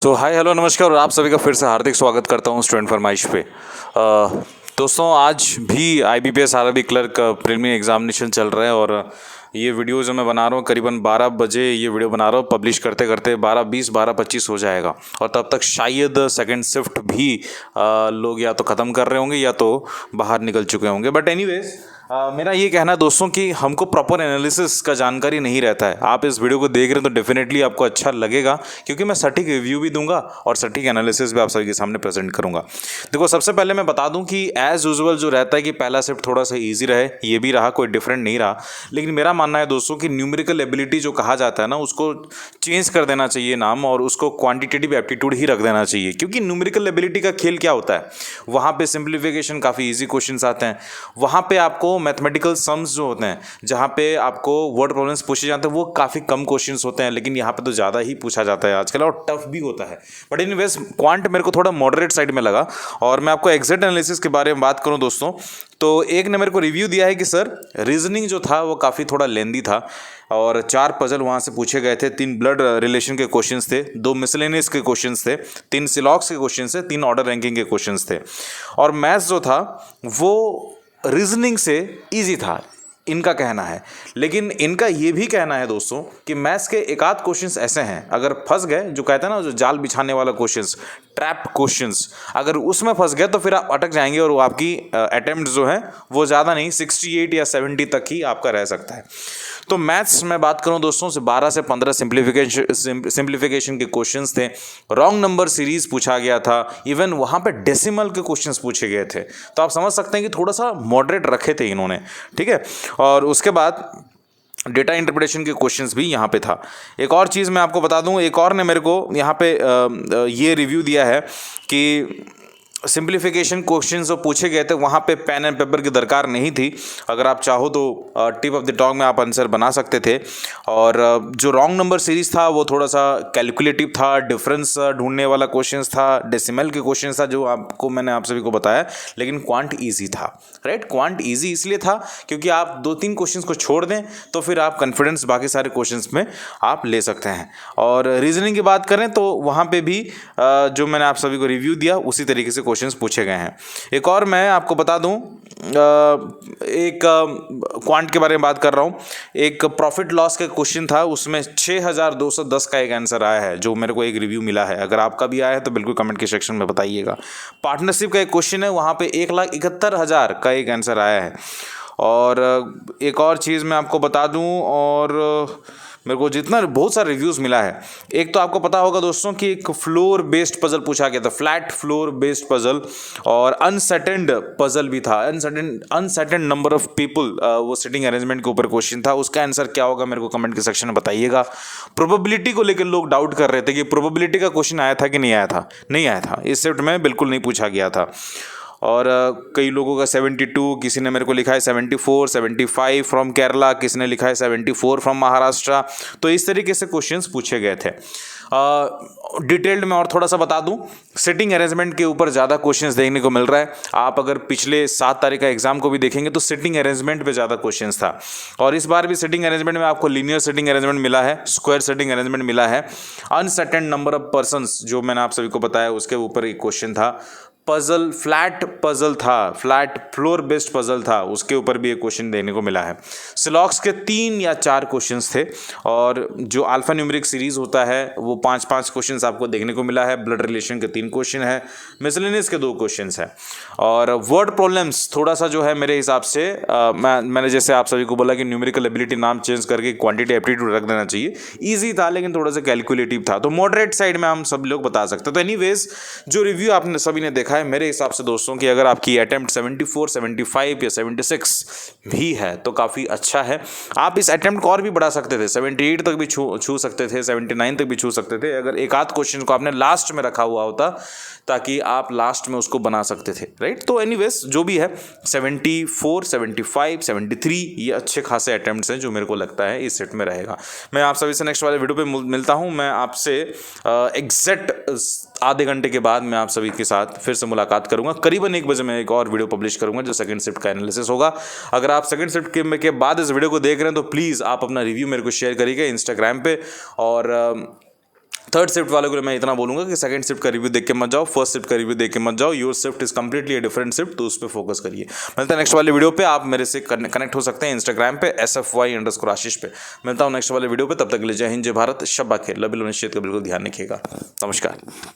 तो hi hello नमस्कार और आप सभी का फिर से हार्दिक स्वागत करता हूँ स्टूडेंट फरमाइश पे। दोस्तों आज भी IBPS RRB clerk preliminary examination चल रहा है और ये वीडियो जो मैं बना रहा हूँ करीबन 12 बजे ये वीडियो बना रहा हूँ। पब्लिश करते करते 12:20 12:25 हो जाएगा और तब तक शायद सेकंड शिफ्ट भी लोग या तो ख़त्म कर रहे होंगे या तो बाहर निकल चुके होंगे। बट एनीवेज मेरा ये कहना है दोस्तों कि हमको प्रॉपर एनालिसिस का जानकारी नहीं रहता है। आप इस वीडियो को देख रहे हैं तो डेफिनेटली आपको अच्छा लगेगा क्योंकि मैं सटीक रिव्यू भी दूंगा और सटीक एनालिसिस भी आप सभी के सामने प्रेजेंट करूंगा। देखो सबसे पहले मैं बता दूं कि एज यूजुअल जो रहता है कि पहला शिफ्ट थोड़ा सा ईजी रहे, ये भी रहा, कोई डिफरेंट नहीं रहा। लेकिन मेरा मानना है दोस्तों कि न्यूमेरिकल एबिलिटी जो कहा जाता है ना उसको चेंज कर देना चाहिए नाम और उसको क्वान्टिटेटिव एप्टीट्यूड ही रख देना चाहिए। क्योंकि न्यूमेरिकल एबिलिटी का खेल क्या होता है, वहाँ पे सिंप्लीफिकेशन काफ़ी ईजी क्वेश्चन आते हैं, वहाँ पे आपको मैथमेटिकल सम्स जो होते हैं जहाँ पे आपको वर्ड प्रॉब्लम्स पूछे जाते हैं वो काफ़ी कम क्वेश्चंस होते हैं, लेकिन यहाँ पे तो ज़्यादा ही पूछा जाता है आजकल और टफ भी होता है। बट एनीवेज क्वांट मेरे को थोड़ा मॉडरेट साइड में लगा। और मैं आपको एग्जैक्ट एनालिसिस के बारे में बात करूँ दोस्तों तो एक ने मेरे को रिव्यू दिया है कि सर रीजनिंग जो था वो काफ़ी थोड़ा लेंदी था और 4 पजल वहाँ से पूछे गए थे, 3 ब्लड रिलेशन के क्वेश्चंस थे, 2 मिसलेनियस के क्वेश्चंस थे, 3 सिलॉक्स के क्वेश्चंस थे, 3 ऑर्डर रैंकिंग के क्वेश्चंस थे। और मैथ्स जो था वो रीजनिंग से ईजी था इनका कहना है। लेकिन इनका ये भी कहना है दोस्तों कि मैथ्स के एक आध क्वेश्चंस ऐसे हैं अगर फंस गए, जो कहते हैं ना जो जाल बिछाने वाला क्वेश्चंस, ट्रैप क्वेश्चंस, अगर उसमें फंस गए तो फिर आप अटक जाएंगे और वो आपकी अटेम्प्ट जो है वो ज़्यादा नहीं 68 या 70 तक ही आपका रह सकता है। तो मैथ्स में बात करूं दोस्तों से 12 से 15 सिंप्लीफिकेशन के क्वेश्चंस थे, रॉन्ग नंबर सीरीज पूछा गया था, इवन वहां पे डेसिमल के क्वेश्चंस पूछे गए थे। तो आप समझ सकते हैं कि थोड़ा सा मॉडरेट रखे थे इन्होंने, ठीक है। और उसके बाद डेटा इंटरप्रिटेशन के क्वेश्चंस भी यहाँ पे था। एक और चीज़ मैं आपको बता दूं, एक और ने मेरे को यहाँ पे ये रिव्यू दिया है कि सिंप्लीफिकेशन क्वेश्चन जो पूछे गए थे वहाँ पे पेन एंड पेपर की दरकार नहीं थी, अगर आप चाहो तो टिप ऑफ द टंग में आप आंसर बना सकते थे। और जो रॉन्ग नंबर सीरीज था वो थोड़ा सा कैलकुलेटिव था, डिफरेंस ढूंढने वाला क्वेश्चन था, डेसिमल के क्वेश्चन था जो आपको मैंने आप सभी को बताया। लेकिन क्वांट ईजी था, राइट। क्वांट ईजी इसलिए था क्योंकि आप 2-3 क्वेश्चन को छोड़ दें तो फिर आप कॉन्फिडेंस बाकी सारे क्वेश्चन में आप ले सकते हैं। और रीजनिंग की बात करें तो वहाँ पे भी जो मैंने आप सभी को रिव्यू दिया उसी तरीके से क्वेश्चंस पूछे गए हैं। एक और मैं आपको बता दूं, एक क्वांट के बारे में बात कर रहा हूं, एक प्रॉफिट लॉस का क्वेश्चन था, उसमें 6210 का एक आंसर आया है जो मेरे को एक रिव्यू मिला है। अगर आपका भी आया है तो बिल्कुल कमेंट के सेक्शन में बताइएगा। पार्टनरशिप का एक क्वेश्चन है, वहाँ पे 1,71,000 का एक आंसर आया है। और एक और चीज़ मैं आपको बता दूं, और मेरे को जितना बहुत सारे रिव्यूज़ मिला है, एक तो आपको पता होगा दोस्तों कि एक फ्लोर बेस्ड पजल पूछा गया था, फ्लैट फ्लोर बेस्ड पजल, और अनसर्टेन्ड पजल भी था, अनसर्टेन नंबर ऑफ पीपल, वो सिटिंग अरेंजमेंट के ऊपर क्वेश्चन था। उसका आंसर क्या होगा मेरे को कमेंट के सेक्शन में बताइएगा। प्रोबेबिलिटी को लेकर लोग डाउट कर रहे थे कि प्रोबेबिलिटी का क्वेश्चन आया था कि नहीं आया था, नहीं आया था, इस शिफ्ट में बिल्कुल नहीं पूछा गया था। और कई लोगों का 72, किसी ने मेरे को लिखा है 74, 75 फ्रॉम केरला, किसी ने लिखा है 74 फ्रॉम महाराष्ट्र। तो इस तरीके से क्वेश्चंस पूछे गए थे। डिटेल्ड में और थोड़ा सा बता दूं, सिटिंग अरेंजमेंट के ऊपर ज़्यादा क्वेश्चंस देखने को मिल रहा है। आप अगर पिछले 7 तारीख का एग्जाम को भी देखेंगे तो सिटिंग अरेंजमेंट पे ज़्यादा क्वेश्चंस था। और इस बार भी सिटिंग अरेंजमेंट में आपको लीनियर सिटिंग अरेंजमेंट मिला है, स्क्वायर सिटिंग अरेंजमेंट मिला है, अनसर्टेन नंबर ऑफ पर्सन्स जो मैंने आप सभी को बताया उसके ऊपर एक क्वेश्चन था। पजल फ्लैट पजल था, फ्लैट फ्लोर बेस्ड पजल था, उसके ऊपर भी एक क्वेश्चन देने को मिला है। सिलॉक्स के 3 या 4 क्वेश्चंस थे। और जो अल्फा न्यूमेरिक सीरीज होता है वो 5-5 क्वेश्चंस आपको देखने को मिला है। ब्लड रिलेशन के 3 क्वेश्चन है, मिसलेनियस के 2 क्वेश्चंस है। और वर्ड प्रॉब्लम्स थोड़ा सा जो है मेरे हिसाब से मैंने जैसे आप सभी को बोला कि न्यूमेरिकल एबिलिटी नाम चेंज करके क्वांटिटी एप्टीट्यूड रख देना चाहिए, ईजी था लेकिन थोड़ा सा कैलकुलेटिव था, तो मॉडरेट साइड में हम सब लोग बता सकते हैं। तो एनीवेज जो रिव्यू आपने सभी ने देखा है, मेरे हिसाब से दोस्तों कि अगर आपकी अटेम्प्ट 74, 75 या 76 भी है तो काफ़ी अच्छा है। आप इस अटेम्प्ट को और भी बढ़ा सकते थे, 78 तक भी छू सकते थे, 79 तक भी छू सकते थे, अगर एक आध क्वेश्चन को आपने लास्ट में रखा हुआ होता ताकि आप लास्ट में उसको बना सकते थे, राइट। तो एनीवेज जो भी है 74, 75, 73 ये अच्छे खासे अटेम्प्ट्स हैं जो मेरे को लगता है इस सेट में रहेगा। मैं आप सभी से नेक्स्ट वाले वीडियो पे मिलता हूँ। मैं आपसे एग्जैक्ट आधे घंटे के बाद मैं आप सभी के साथ फिर से मुलाकात करूंगा। करीबन 1 बजे मैं एक और वीडियो पब्लिश करूंगा जो सेकंड शिफ्ट का एनालिसिस होगा। अगर आप सेकंड शिफ्ट के बाद इस वीडियो को देख रहे हैं तो प्लीज़ आप अपना रिव्यू मेरे को शेयर करिएगा इंस्टाग्राम पे। और थर्ड शिफ्ट वालों के लिए मैं इतना बोलूँगा कि सेकंड शिफ्ट का रिव्यू देख के मत जाओ, फर्स्ट शिफ्ट का रिव्यू देख के मत जाओ। Your shift is completely a different shift, तो उस पर फोकस करिए। मिलता है नेक्स्ट वाले वीडियो पे। आप मेरे से कनेक्ट हो सकते हैं इंस्टाग्राम पे SFY_आशीष पे। मिलता हूँ नेक्स्ट वाले वीडियो पे, तब तक के लिए जय हिंद, जय भारत, शब्बा खैर। लव यू, निश्चित का बिल्कुल ध्यान रखिएगा। नमस्कार।